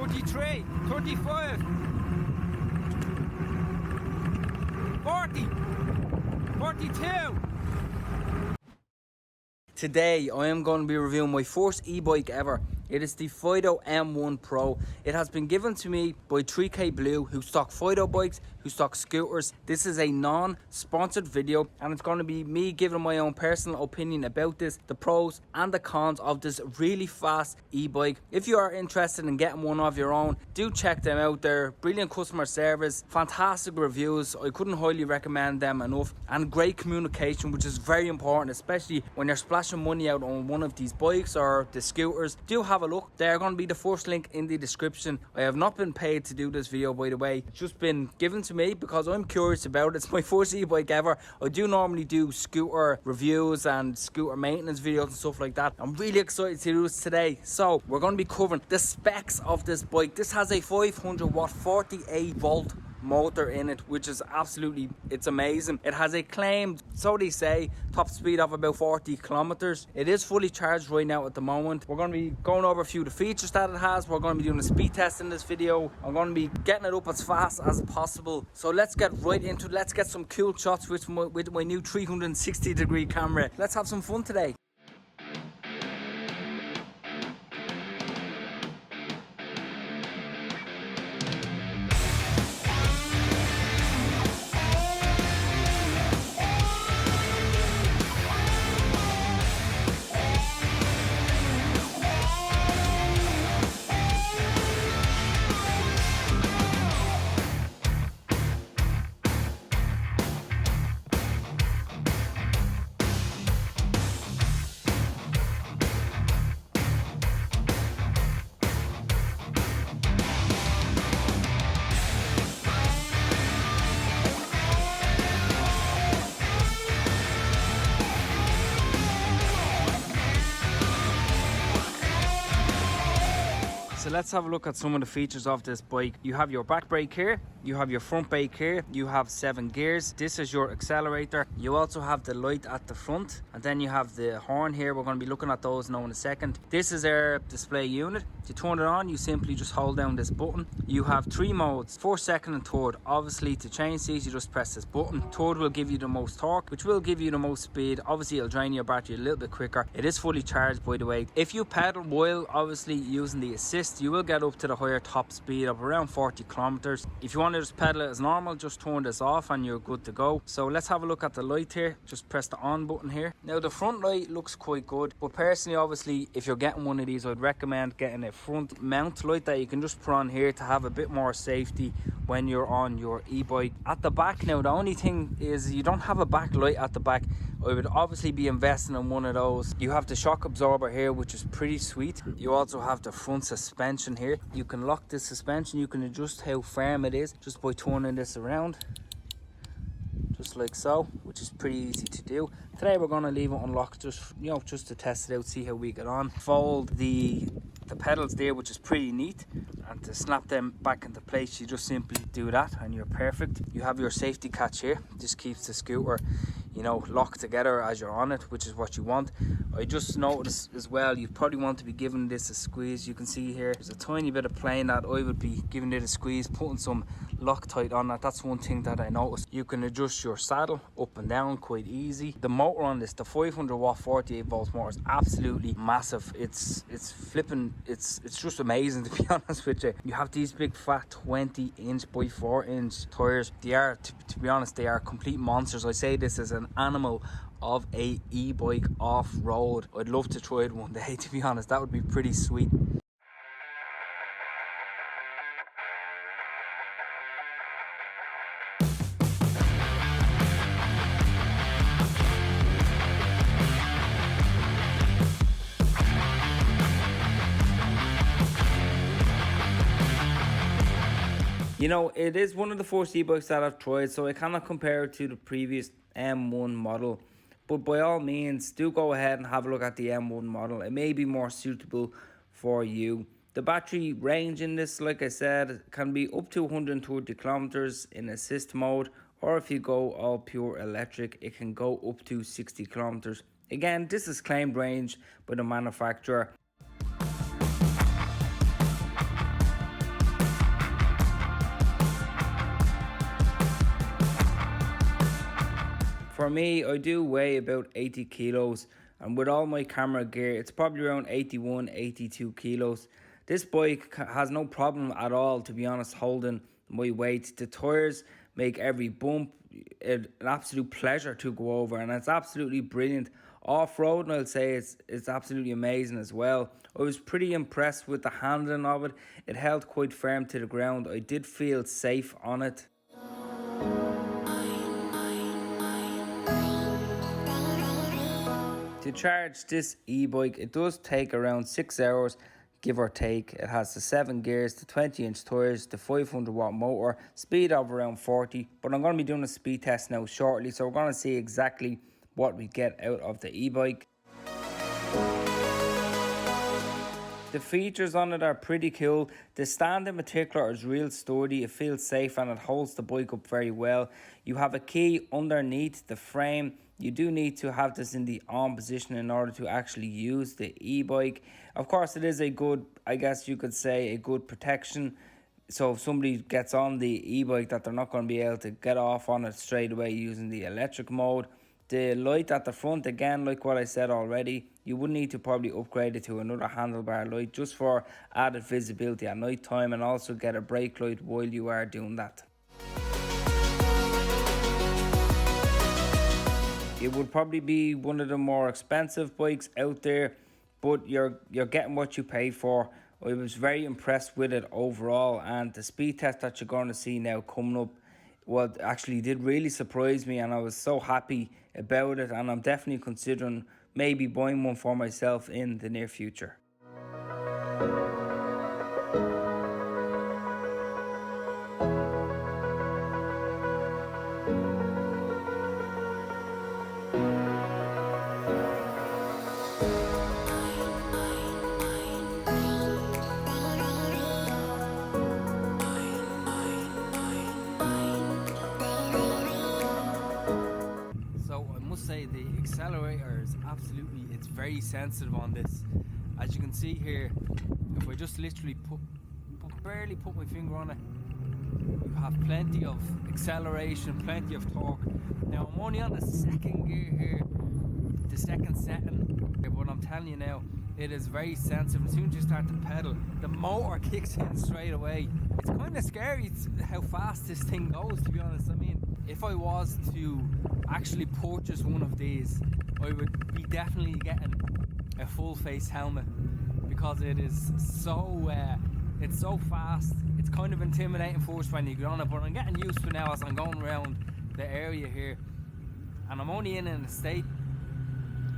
33, 35, 40, 42. Today I am going to be reviewing my first e-bike ever. It is the Fiido M1 Pro. It has been given to me by 3K Blue, who stock Fiido bikes, who stock scooters. This is a non-sponsored video, and it's going to be me giving my own personal opinion about this, the pros and the cons of this really fast e-bike. If you are interested in getting one of your own, do check them out. They're brilliant customer service, fantastic reviews. I couldn't highly recommend them enough, and great communication, which is very important, especially when you're splashing money out on one of these bikes or the scooters. Do have a look. They're going to be the first link in the description. I have not been paid to do this video, by the way. It's just been given to me because I'm curious about it. It's my first e-bike ever. I do normally do scooter reviews and scooter maintenance videos and stuff like that. I'm really excited to do this today. So we're going to be covering the specs of this bike. This has a 500 watt 48 volt motor in it, which is absolutely, it's amazing. It has a claimed, so they say, top speed of about 40 kilometers. It is fully charged right now at the moment. We're going to be going over a few of the features that it has. We're going to be doing a speed test in this video. I'm going to be getting it up as fast as possible. So let's get right into it. Let's get some cool shots with my new 360-degree camera. Let's have some fun today. So let's have a look at some of the features of this bike. You have your back brake here, you have your front brake here, you have 7 gears. This is your accelerator. You also have the light at the front, and then you have the horn here. We're going to be looking at those now in a second. This is our display unit. To turn it on, you simply just hold down this button. You have 3 modes, first, second and third. Obviously, to change these, you just press this button. Third will give you the most torque, which will give you the most speed. Obviously, it'll drain your battery a little bit quicker. It is fully charged, by the way. If you pedal while obviously using the assist, you will get up to the higher top speed of around 40 kilometers. If you want to just pedal it as normal, just turn this off and you're good to go. So let's have a look at the light here. Just press the on button here. Now the front light looks quite good, but personally, obviously, if you're getting one of these, I'd recommend getting a front mount light that you can just put on here to have a bit more safety when you're on your e-bike. At the back now, the only thing is you don't have a back light at the back. I would obviously be investing in one of those. You have the shock absorber here, which is pretty sweet. You also have the front suspension here. You can lock this suspension. You can adjust how firm it is just by turning this around, just like so, which is pretty easy to do. Today we're going to leave it unlocked just to test it out, see how we get on. Fold the pedals there, which is pretty neat, and to snap them back into place, you just simply do that and you're perfect. You have your safety catch here. This keeps the scooter, locked together as you're on it, which is what you want. I just noticed as well, you probably want to be giving this a squeeze. You can see here there's a tiny bit of plane that I would be giving it a squeeze, putting some Loctite on that. That's one thing that I noticed. You can adjust your saddle up and down quite easy. The motor on this, the 500 watt 48 volt motor, is absolutely massive. It's flipping, it's just amazing, to be honest with you. You have these big fat 20-inch by 4-inch tires. They are, to be honest, they are complete monsters. I say this as an animal of a e-bike off-road. I'd love to try it one day, to be honest. That would be pretty sweet. It is one of the first e-bikes that I've tried, so I cannot compare it to the previous M1 model. But by all means, do go ahead and have a look at the M1 model. It may be more suitable for you. The battery range in this, like I said, can be up to 130 kilometers in assist mode, or if you go all pure electric, it can go up to 60 kilometers. Again, this is claimed range by the manufacturer. for me, I do weigh about 80 kilos, and with all my camera gear, it's probably around 81, 82 kilos. This bike has no problem at all, to be honest, holding my weight. The tires make every bump an absolute pleasure to go over, and it's absolutely brilliant. Off-road, and I'll say it's absolutely amazing as well. I was pretty impressed with the handling of it. It held quite firm to the ground. I did feel safe on it. To charge this e-bike, it does take around 6 hours, give or take. It has the 7 gears, the 20-inch tires, the 500 watt motor, speed of around 40. But I'm going to be doing a speed test now shortly, so we're going to see exactly what we get out of the e-bike. The features on it are pretty cool. The stand in particular is real sturdy. It feels safe and it holds the bike up very well. You have a key underneath the frame. You do need to have this in the on position in order to actually use the e-bike. Of course, it is a good, I guess you could say, a good protection. So if somebody gets on the e-bike, that they're not going to be able to get off on it straight away using the electric mode. The light at the front, again, like what I said already, you would need to probably upgrade it to another handlebar light just for added visibility at night time, and also get a brake light while you are doing that. It would probably be one of the more expensive bikes out there, but you're getting what you pay for. I was very impressed with it overall, and the speed test that you're going to see now coming up, well, actually did really surprise me, and I was so happy about it, and I'm definitely considering maybe buying one for myself in the near future. Say the accelerator is absolutely, it's very sensitive on this. As you can see here, if I just literally barely put my finger on it, you have plenty of acceleration, plenty of torque. Now I'm only on the second gear here, the second setting, but I'm telling you now, it is very sensitive. As soon as you start to pedal, the motor kicks in straight away. It's kind of scary how fast this thing goes, to be honest. I mean, if I was to actually purchase one of these, I would be definitely getting a full face helmet, because it is so it's so fast. It's kind of intimidating first when you get on it, but I'm getting used to it now as I'm going around the area here, and I'm only in an estate.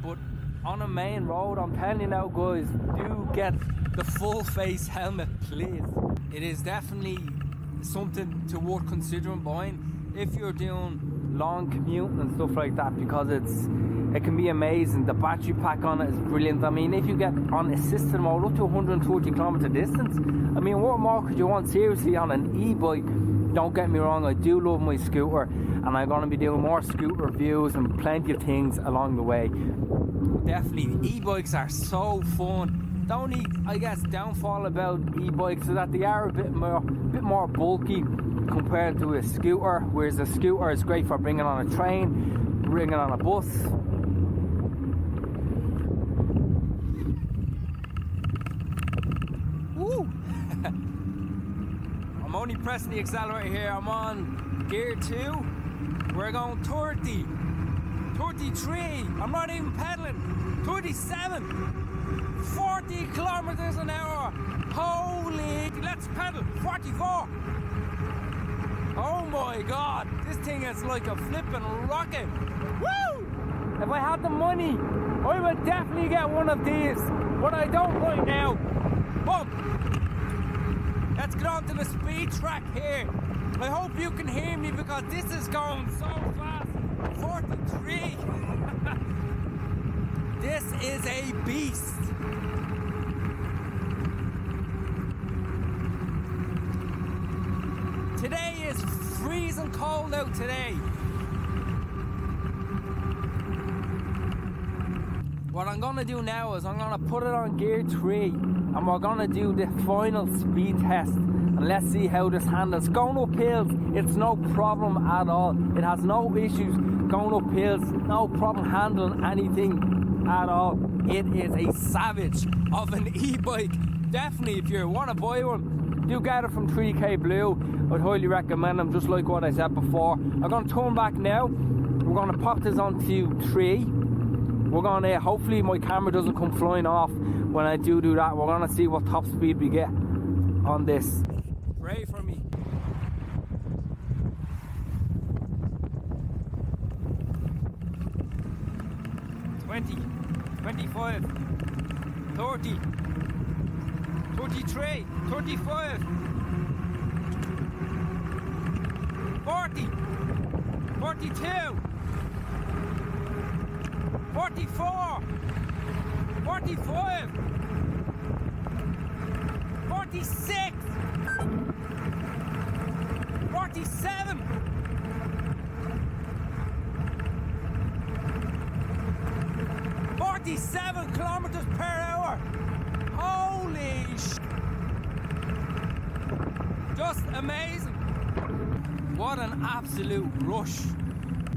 But on a main road, I'm telling you now, guys, do get the full face helmet, please. It is definitely something to worth considering buying if you're doing long commuting and stuff like that, because it can be amazing. The battery pack on it is brilliant. I mean, if you get on assisted mode up to 130 kilometer distance, I mean, what more could you want seriously on an e-bike? Don't get me wrong, I do love my scooter, and I'm going to be doing more scooter reviews and plenty of things along the way. Definitely, e-bikes are so fun. The only, I guess, downfall about e-bikes is that they are a bit more bulky compared to a scooter, whereas a scooter is great for bringing on a train, bringing on a bus. Woo! I'm only pressing the accelerator here. I'm on gear 2. We're going 30, 33. I'm not even pedaling. 37. 40 kilometers an hour. Holy, let's pedal. 44. Oh my god, this thing is like a flipping rocket. Woo! If I had the money, I would definitely get one of these, but I don't right now. Bump. Let's get on to the speed track here. I hope you can hear me, because this is going so fast. 43. This is a beast. Today is freezing cold out today. What I'm gonna do now is I'm gonna put it on gear 3, and we're gonna do the final speed test, and let's see how this handles. Going up hills, it's no problem at all. It has no issues going up hills, no problem handling anything at all. It is a savage of an e-bike. Definitely, if you want to buy one, do get it from 3K Blue. I'd highly recommend them, just like what I said before. I'm going to turn back now. We're going to pop this onto 3. We're going to, hopefully my camera doesn't come flying off when I do that. We're going to see what top speed we get on this. Pray for me. $20, $25, $30, $33, $35, $40, $42, $44, $45, $46, $47, $47 kilometers per hour. Holy sh! Just amazing. What an absolute rush.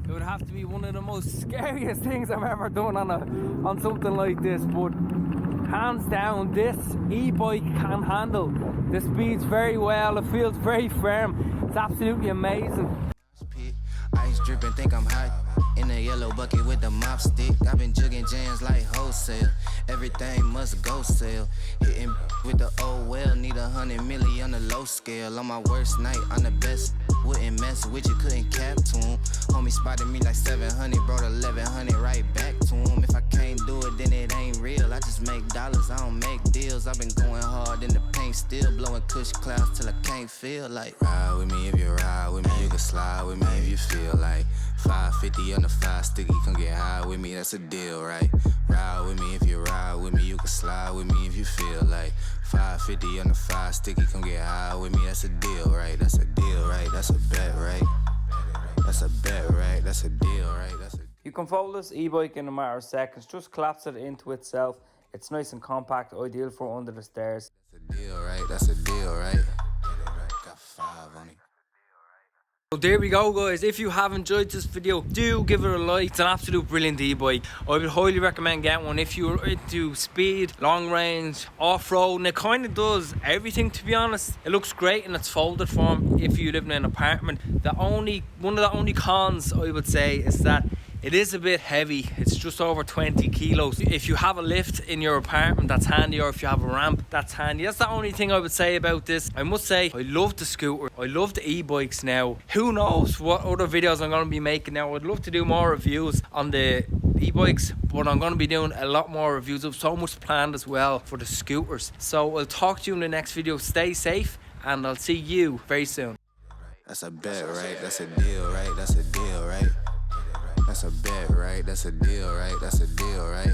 It would have to be one of the most scariest things I've ever done on something like this, but hands down, this e-bike can handle the speeds very well. It feels very firm. It's absolutely amazing. Ice dripping, think I'm hot. In a yellow bucket with the mop stick. I've been jugging jams like wholesale. Everything must go sell. Hitting with the old well. Need 100 milli on the low scale. On my worst night, I'm the best. Wouldn't mess with you, couldn't cap to him. Homie spotted me like 700, brought 1100 right back to him. If I can't do it, then it ain't real. I just make dollars, I don't make deals. I've been going hard in the paint, still blowing kush clouds till I can't feel like. Ride with me if you ride with me, you can slide with me if you feel like. 550 on the 5 sticky, come get high with me, that's a deal, right? Ride with me if you ride with me, you can slide with me if you feel like. 550 on the 5 sticky, come get high with me, that's a deal, right? That's a deal, right? That's a bet, right? That's a bet, right? That's a deal, right? That's a. You can fold this e-bike in a matter of seconds, just collapse it into itself. It's nice and compact, ideal for under the stairs. That's a deal, right? That's a deal, right? Got 5 on it. So there we go, guys. If you have enjoyed this video, do give it a like. It's an absolute brilliant e-bike. I would highly recommend getting one if you're into speed, long range, off-road, and it kind of does everything, to be honest. It looks great in its folded form if you live in an apartment. One of the only cons I would say is that it is a bit heavy. It's just over 20 kilos. If you have a lift in your apartment, that's handy, or if you have a ramp, that's handy. That's the only thing I would say about this. I must say, I love the scooter. I love the e-bikes now. Who knows what other videos I'm going to be making now. I'd love to do more reviews on the e-bikes, but I'm going to be doing a lot more reviews. I've so much planned as well for the scooters. So I'll talk to you in the next video. Stay safe, and I'll see you very soon. That's a bet, right? That's a deal, right? That's a deal, right? That's a bet, right? That's a deal, right? That's a deal, right?